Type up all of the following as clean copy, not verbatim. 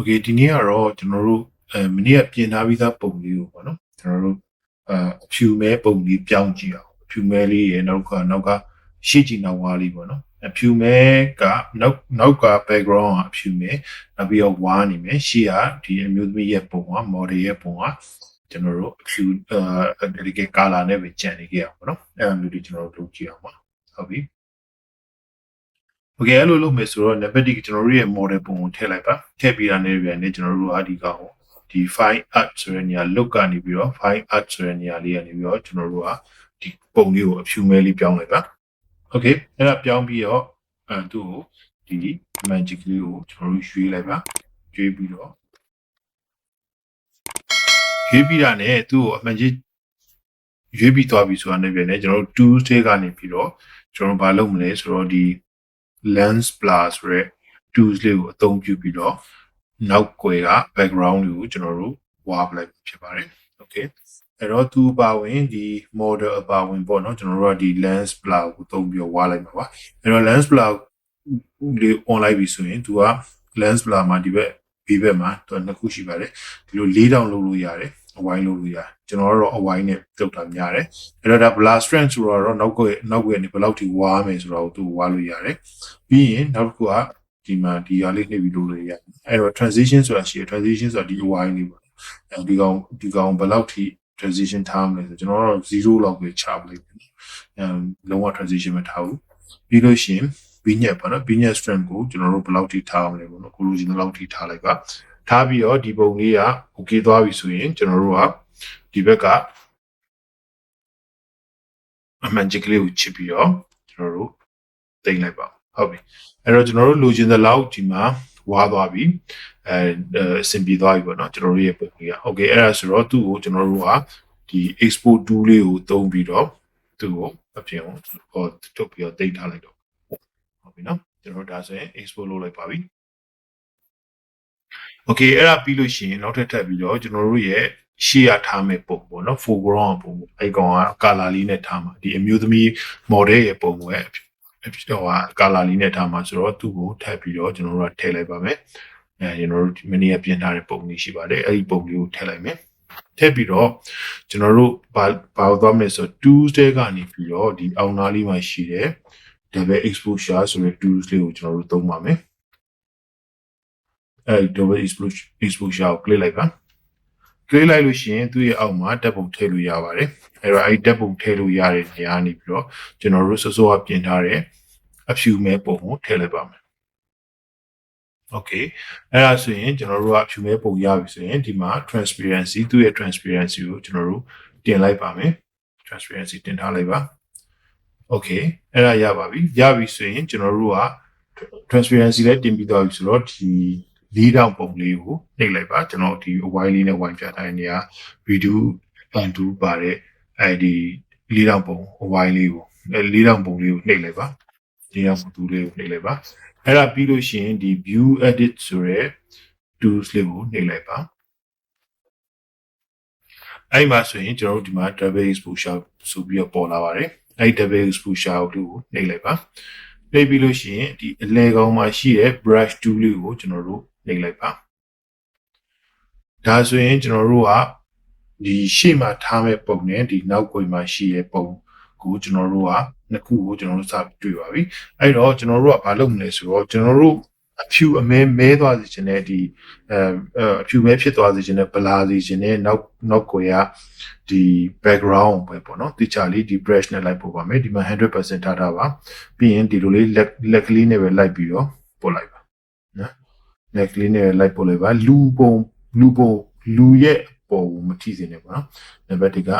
Okay ဒီနေ့ကတော့ကျွန်တော်တို့မနေ့ကပြင်ထားပြီးသားပုံလေးကိုပေါ့နော်ကျွန်တော်တို့အဖြူမဲပုံလေးပြောင်းကြည့်အောင်အဖြူမဲလေးရဲ့နောက်ကရှေ့ကြည့်နောက်ဝါးလေးပေါ့နော်အဖြူမဲကနောက်က background ကအဖြူမဲနောက်ပြီးတော့ဝါးနေမယ်ရှေ့ကဒီအမျိုးသမီးရဲ့ပုံက model ရဲ့ပုံကကျွန်တော်တို့အဖြူဒီက color နဲ့ပဲကြံနေကြအောင်ပေါ့နော်အဲ့လိုမျိုးဒီကျွန်တော်တို့လုပ်ကြည့်အောင်ပါဟုတ်ပြီOkay အဲ့လိုလုပ်မယ်ဆိုတော့ navigate ကျွန်တော်တို့ရဲ့ model ပုံကိုထည့်လိုက်ပါထည့်ပြီးတာနဲ့ပြန်နေကျွန်တော်တို့ကဒီကောင်ဒီ file art ဆိုတဲ့နေရာ look ကနေပြီးတော့ file art ဆိုတဲ့နေရာလေးကနေပြီးတော့ကျွန်တော်တို့ကဒီပုံလေးကိုအဖြူမဲလေးပြောင်းလိုက်ပါ Okay အဲ့ဒါပြောင်းပြီးတော့သူ့ကိုဒီ magic လေးကိုကျွန်တော်တို့ရွေးလိုက်ပါရွေးပြီးတော့ရွေးပြီးတာနဲ့သူ့ကိုအမှန်ကြီးရွေးပြီးသွားပြီဆိုတာနဲ့ပြန်နေကျွန်တော်တို့ tools တွေကနေပြီးတော့ကျွန်တော်ဘာလုပ်မလဲဆိုတော့ဒီ lens plus ရဲ့ tools လေးကိုအသုံးပြုပြီးတော့နောက်ကွယ်က background ကိုကျွန်တော်တို့ဝါပလိုက်ဖြစ်ပါတယ် okay အဲ့တော့သူပါဝင်ဒီ model အပါဝင်ပေါ့နော်ကျွန်တော်တို့ကဒီ lens plus ကိုသုံးပြီးဝါလိုက်မှာပါအဲ့တော့ lens plus လေး online ပြီဆိုရင်သူက lens plus မှာဒီဘက်မှာသူနှစ်ခုရှိပါတယ်ဒီလို၄တောင်လုပ်လို့ရတယ်အဝိုင်းလုပ်လို့ရတယ်ကျွန်တော်ကတော့အဝိုင်းနဲ့တုတ်တာများတယ်အဲ့တော့ဒါ blast strength ဆိုတော့နောက်ကွယ်နေဘယ်လောက်ထိဝါမယ်ဆိုတော့သူဝါလို့ရတယ်ပြီးရင်နောက်တစ်ခုကဒီမှာဒီဟာလေးနှိပ်ပြီးလုပ်လို့ရတယ်အဲ့တော့ transition ဆိုတာရှိတယ် transition ဆိုတာဒီအဝိုင်းလေးပေါ့ဒီကောင်ဘယ်လောက်ထိ transition ထားမလဲဆိုကျွန်တော်ကတော့0လောက်ပဲချပလိုက်တယ်လုံးဝ transition မထားဘူးပြီးလို့ရှိရင်vignette ပေါ့နော် vignette strength ကိုကျွန်တော်တို့ဘယ်လောက်ထိထားမလဲပေါ့နော်ကိုလိုချင်တဲ့လောက်ထိထားလိုက်ပါထားပြီးတော့ဒီပုံလေးက okay သွားပြီဆိုရင်ကျွန်တော်တို့ကဒီဘက်ကအမှန်ကြီးကလေးကိုချစ်ပြီးတော့ကျွန်တော်တို့တင်လိုက်ပါဟုတ်ပြီအဲ့တော့ကျွန်တော်တို့လိုချင်တဲ့လောက်ဒီမှာဝါသွားပြီအဆင်ပြေသွားပြီပေါ့နော်ကျွန်တော်တို့ရဲ့ပုံလေးက okay အဲ့ဒါဆိုတော့သူ့ကိုကျွန်တော်တို့ကဒီ export tool လေးကိုသုံးပြီးတော့သူ့ကိုအပြင်ကိုထုတ်ပြီးတော့တိတ်ထားလိုက်တော့ဟုတ်ပြီနော်ကျွန်တော်တို့ဒါဆိုရင် export လုပ်လိုက်ပါပြီOkay အဲ့ဒါပြီးလို့ရှိရင်နောက်ထပ်ထပ်ပြီးတော့ကျွန်တော်တို့ရဲ့ရှေ့ရထားမဲ့ပုံပေါ့နော် foreground ပုံအဲ့ကောင်က color လေးနဲ့ထားမှာဒီအမျိုးသမီး model ရဲ့ပုံပဲcolor လေးနဲ့ထားမှာဆိုတော့သူ့ကိုထပ်ပြီးတော့ကျွန်တော်တို့ကထည့်လိုက်ပါမယ်ကျွန်တော်တို့မနေ့ကပြင်ထားတဲ့ပုံလေးရှိပါတယ်အဲ့ဒီပုံလေးကိုထည့်လိုက်မယ်ထည့်ပြီးတော့ကျွန်တော်တို့ဘာသွားမလဲဆိုတော့ Tuesday ကနေပြီးတော့ဒီအောင်နာလေးမှာရှိတဲ့ double exposure ဆိုတဲ့ tools လေးကိုကျွန်တော်တို့သုံးပါမယ်အဲ့ double exposure ကို click လိုက်ပါ click လိုက်လို့ရှိရင်သူ့ရဲ့အောက်မှာတက်ပုံထည့်လို့ရပါတယ်အဲ့တော့အဲ့တက်ပုံထည့်လို့ရတဲ့နေရာနေပြီးတော့ကျွန်တော်တို့စောစောကပြင်ထားတဲ့အဖြူမဲပုံကိုထည့်လိုက်ပါမယ် okay အဲ့ဒါဆိုရင်ကျွန်တော်တို့ကအဖြူမဲပုံရပြီဆိုရင်ဒီမှာ transparency သူ့ရဲ့ transparency ကိုကျွန်တော်တို့တင်လိုက်ပါမယ် transparency တင်ထားလိုက်ပါ okay အဲ့ဒါရပါပြီရပြီဆိုရင်ကျွန်တော်တို့က transparency လည်းတင်ပြီးသွားပြီဆိုတော့ဒီ၄တောင်ပုံလေးကိုနှိပ်လိုက်ပါကျွန်တော်ဒီအဝိုင်းလေးနဲ့ဝိုင်းပြထားတဲ့နေရာ video undo ပါတဲ့အဲဒီ၄တောင်ပုံအဝိုင်းလေးကို၄တောင်ပုံလေးကိုနှိပ်လိုက်ပါ၄တောင်ပုံသူလေးကိုနှိပ်လိုက်ပါအဲ့ဒါပြီးလို့ရှိရင်ဒီ view edit ဆိုတဲ့ tools လေးကိုနှိပ်လိုက်ပါအဲ့မှာဆိုရင်ကျွန်တော်တို့ဒီမှာ double exposure ဆိုပြီးတော့ပေါ်လာပါတယ်အဲ့ double exposure ကိုနှိပ်လိုက်ပါနှိပ်ပြီးလို့ရှိရင်ဒီအလဲကောင်မှာရှိတဲ့ brush tool လေးကိုကျွန်တော်တို့နှိပ်လိုက်ပါဒါဆိုရင်ကျွန်တော်တို့ကဒီရှေ့မှာထားမဲ့ပုံနဲ့ဒီနောက်ကွယ်မှာရှိတဲ့ပုံကိုကျွန်တော်တို့ကနှစ်ခုကိုကျွန်တော်တို့စတွေ့ပါပြီအဲ့တော့ကျွန်တော်တို့ကဘာလုပ်မလဲဆိုတော့ကျွန်တော်တို့အဖြူအမဲသွားစေခြင်းနဲ့ဒီအဖြူမဲဖြစ်သွားစေခြင်းနဲ့ဗလာစေခြင်းနဲ့နောက်ကွယ်ကဒီ background ပဲပေါ့နော်တိကျလေးဒီ brush နဲ့လိုက်ပို့ပါမယ်ဒီမှာ 100% ထားပါပြီးရင်ဒီလိုလေးလက်ကလေးနဲ့ပဲလိုက်ပြီးတော့ပို့လိုက်ပါနော်လက်ကလေးနဲ့လိုက်ပို့လိုက်ပါလူရဲ့ပုံမထိစေနဲ့ပေါ့နော်နံပါတ်1က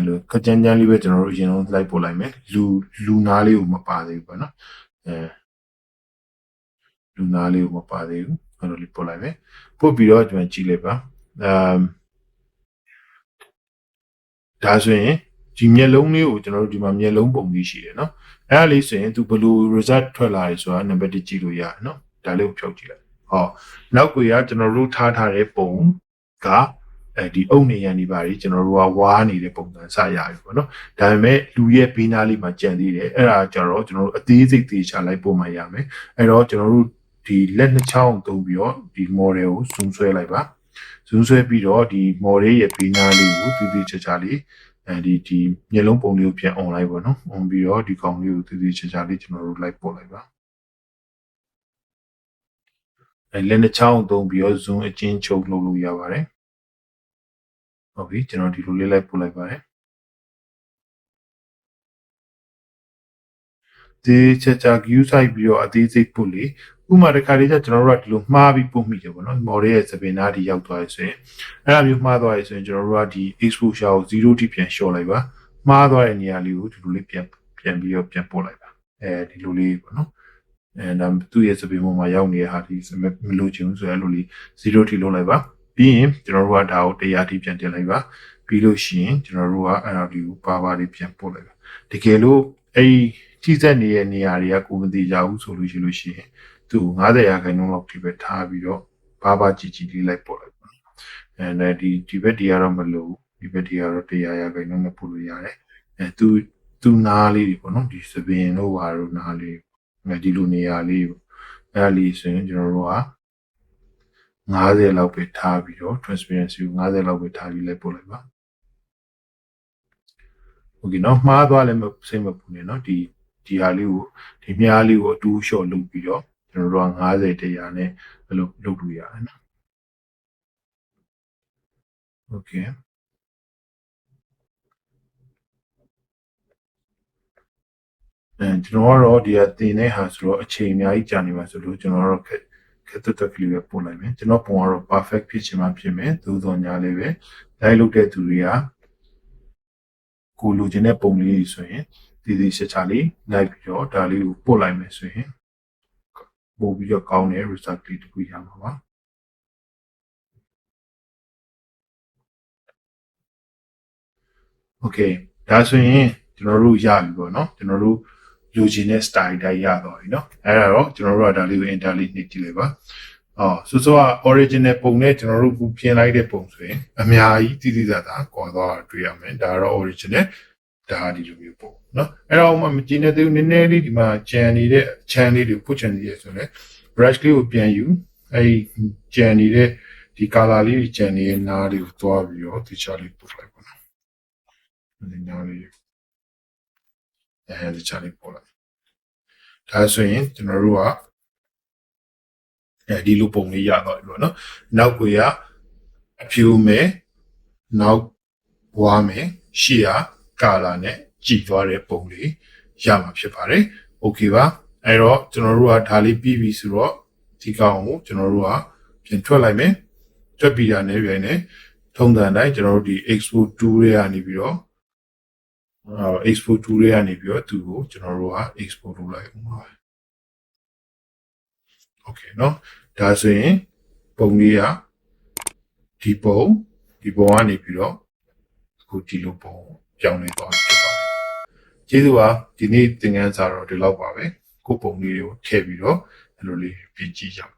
လိုခကြမ်းလေးပဲကျွန်တော်တို့အရင်ဆုံးလိုက်ပို့လိုက်မယ်လူနာလေးကိုမပါသေးဘူးပေါ့နော်လူနာလေးကိုမပါသေးဘူးအဲ့လိုလေးပို့လိုက်မယ်ပို့ပြီးတော့ကျွန်တော်ကြည့်လိုက်ပါဒါဆိုရင်ဒီမျက်လုံးလေးကိုကျွန်တော်တို့ဒီမှာမျက်လုံးပုံလေးရှိတယ်နော်အဲ့ဒါလေးဆိုရင်သူဘယ်လို result ထွက်လာလဲဆိုတာနံပါတ်1ကြည့်လို့ရတယ်နော်ဒါလေးကိုဖြုတ်ကြည့်လိုက်ဟောနောက်ကွေကကျွန်တော်တို့ထားတဲ့ပုံကဒီအုပ်နေရန်ဒီပါကြီးကျွန်တော်တို့ကဝါးနေတဲ့ပုံစံစရပြီပေါ့နော်ဒါပေမဲ့လူရဲ့ဘေးနားလေးမှာကြံသေးတယ်အဲ့ဒါကြတော့ကျွန်တော်တို့အသေးစိတ်သေးချလိုက်ပို့မှရမယ်အဲ့တော့ကျွန်တော်တို့ ဒီလက်နှစ်ချောင်းသုံးပြီးတော့ဒီ model ကို zoom ဆွဲလိုက်ပါ zoom ဆွဲပြီးတော့ဒီ model ရဲ့ဘေးနားလေးကိုတည်တည်ချာချာလေးဒီမျက်လုံးပုံလေးကိုပြန် on လိုက်ပါနော် on ပြီးတော့ဒီကောင်လေးကိုတည်တည်ချာချာလေးကျွန်တော်တို့လိုက်ပို့လိုက်ပါလက်နှစ်ချောင်းသုံးပြီးတော့ zoom အချင်းချုပ်လုပ်လို့ရပါတယ်ဟုတ်ပြီကျွန်တော်ဒီလိုလေးလိုက်ပို့လိုက်ပါတယ်ဒီချက်ချာ view site ပြီးတော့အသေးစိတ်ပို့လေဥပမာတစ်ခါလေးကျကျွန်တော်တို့ကဒီလိုမှားပြီးပို့မိတယ်ပေါ့နော် model ရဲ့စပင်နာဒီရောက်သွားရဆိုရင်အဲ့ဒါမျိုးမှားသွားရဆိုရင်ကျွန်တော်တို့ကဒီ exposure ကို0 ထိပြန်လျှော့လိုက်ပါမှားသွားတဲ့နေရာလေးကိုဒီလိုလေးပြန်ပြီးတော့ပြန်ပို့လိုက်ပါဒီလိုလေးပေါ့နော်ဒါသူ့ရဲ့စပင်ပေါ်မှာရောက်နေတဲ့ဟာဒီမလို့ချင်ဘူးဆိုရင်အဲ့လိုလေး0 ထိလုပ်လိုက်ပါပြီးရင်ကျွန်တော်တို့ကဒါကို100 ထိပြန်တင်လိုက်ပါပြီးလို့ရှိရင်ကျွန်တော်တို့ကအဲ့ဒါဒီကိုပါလေးပြန်ပို့လိုက်ပါတကယ်လို့အဲ့ထိစက်နေတဲ့နေရာတွေကကိုမသိကြဘူးဆိုလို့ရှိရင်သူ90 ရာခိုင်နှုန်းလောက်ထိပဲထားပြီးတော့ဘာကြည့်လေးလိုက်ပို့လိုက်ပါဒီဘက်ဒီကတော့မလို့ဒီဘက်ဒီကတော့100 ရာခိုင်နှုန်းနဲ့ပို့လို့ရတယ်သူနားလေးတွေပေါ့နော်ဒီစပင်တို့ဘာလို့နားလေးဒီလိုနေရာလေးအဲ့လေးဆိုရင်ကျွန်တော်တို့က90လောက်ပဲထားပြီးတော့ transparency ကို90လောက်ပဲထားပြီးလိုက်ပို့လိုက်ပါโอเคเนาะမှားသွားလည်းစိတ်မပူနဲ့เนาะဒီဟာလေးကိုဒီမြားလေးကိုအတူလျှော့လုပ်ပြီးတော့ကျွန်တော်တို့က90 100နဲ့အဲ့လိုလုပ်လို့ရတယ်เนาะโอเคကျွန်တော်ကတော့ဒီကတင်တဲ့ဟာဆိုတော့အချိန်အများကြီးကြာနေမှာဆိုလို့ကျွန်တော်ကတော့ခက်တွက်ကလေးပဲပို့လိုက်မယ်ကျွန်တော်ပုံကတော့ perfect ဖြစ်ချင်မှဖြစ်မယ်သို့တော်ညာလေးပဲ live လုပ်တဲ့သူတွေကကိုလိုချင်တဲ့ပုံလေးဆိုရင်ဒီချက်ချာလေးလိုက်ပြီးတော့ဒါလေးကိုပို့လိုက်မယ်ဆိုရင်ပို့ပြီးတော့ကောင်းတဲ့ result လေးတစ်ခုရမှာပါโอเคဒါဆိုရင်ကျွန်တော်တို့ရပြီပေါ့เนาะကျွန်တော်တို့လိုချင်တဲ့ style တိုင်းရသွားပြီเนาะအဲ့ဒါတော့ကျွန်တော်တို့ကဒါလေးကို enter လေးနှိပ်ကြည့်လိုက်ပါဆိုက original ပုံနဲ့ကျွန်တော်တို့ပြင်လိုက်တဲ့ပုံဆိုရင်အများကြီးတိတိကျကျကွာသွားတာတွေ့ရမယ်ဒါကတော့ original ဒါဒီလိုမျိုးပေါ့เนาะအဲ့တော့မကြည့်နေသေးဘူးနည်းနည်းလေးဒီမှာကြံနေတဲ့ channel လေးတွေပုတ်ချင်နေရဆိုရင် brush လေးကိုပြန်ယူအဲ့ကြံနေတဲ့ဒီ color လေးကြံနေတဲ့နားလေးကိုတွားပြီးတော့တခြားလေးပုတ်လိုက်ပါနော်ဒီနားလေးတခြားလေးပို့လိုက်ဒါဆိုရင်ကျွန်တော်တို့ကဒီလိုပုံလေးရသွားပြီပေါ့နော်နောက်ကိုရအဖြူမယ်နောက်ဘွားမယ်ရှေ့ကကာလာနဲ့ကြည်သွားတဲ့ပုံလေးရမှာဖြစ်ပါတယ်โอเคပါအဲ့တော့ကျွန်တော်တို့ကဒါလေးပြီးပြီဆိုတော့ဒီကောင်ကိုကျွန်တော်တို့ကပြန်ထွက်လိုက်မယ်ထွက်ပြီးတာနဲ့ပြန်နေထုံးတန်တိုင်းကျွန်တော်တို့ဒီ export tool တွေကနေပြီးတော့export tool တွေကနေပြီးတော့သူ့ကိုကျွန်တော်တို့က export လုပ်လိုက်အောင်ပါโอเคเนาะဒါဆိုရင်ပုံလေးကဒီပုံကနေပြီးတော့အခုဒီလိုပုံပြောင်းလဲသွားဖြစ်ပါတယ်ကျေးဇူးပါဒီနေ့သင်ခန်းစာတော့ဒီလောက်ပါပဲကိုပုံလေးတွေကိုထည့်ပြီးတော့အဲ့လိုလေးပြင်ကြည့်ကြပါ